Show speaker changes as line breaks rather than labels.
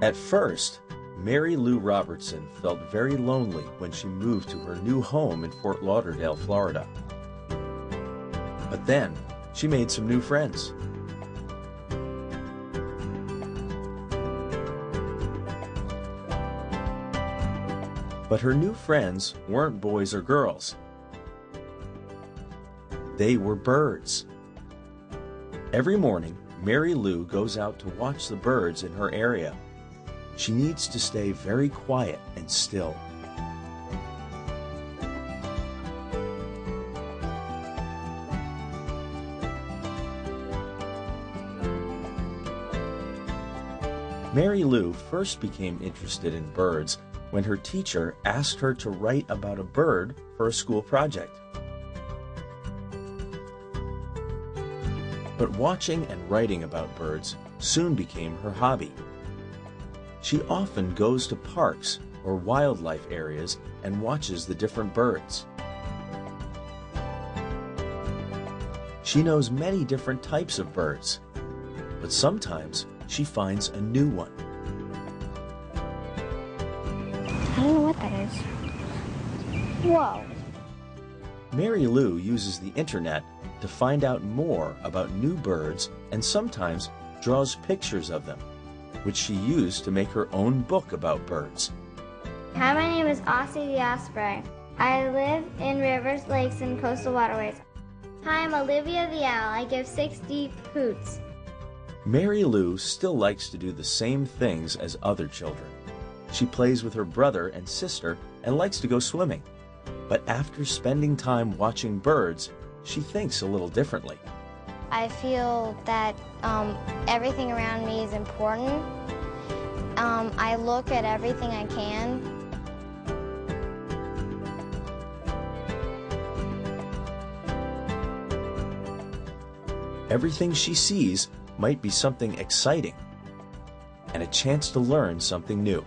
At first, Mary Lou Robertson felt very lonely when she moved to her new home in Fort Lauderdale, Florida. But then, she made some new friends. But her new friends weren't boys or girls. They were birds. Every morning, Mary Lou goes out to watch the birds in her area. She needs to stay very quiet and still. Mary Lou first became interested in birds when her teacher asked her to write about a bird for a school project. But watching and writing about birds soon became her hobby. She often goes to parks or wildlife areas and watches the different birds. She knows many different types of birds, but sometimes she finds a new one.
I don't know what that is. Whoa.
Mary Lou uses the internet to find out more about new birds and sometimes draws pictures of them, which she used to make her own book about birds.
Hi, my name is Aussie the Osprey. I live in rivers, lakes, and coastal waterways. Hi, I'm Olivia the Owl. I give 6 deep hoots.
Mary Lou still likes to do the same things as other children. She plays with her brother and sister and likes to go swimming. But after spending time watching birds, she thinks a little differently.
I feel that everything around me is important. I look at everything I can.
Everything she sees might be something exciting and a chance to learn something new.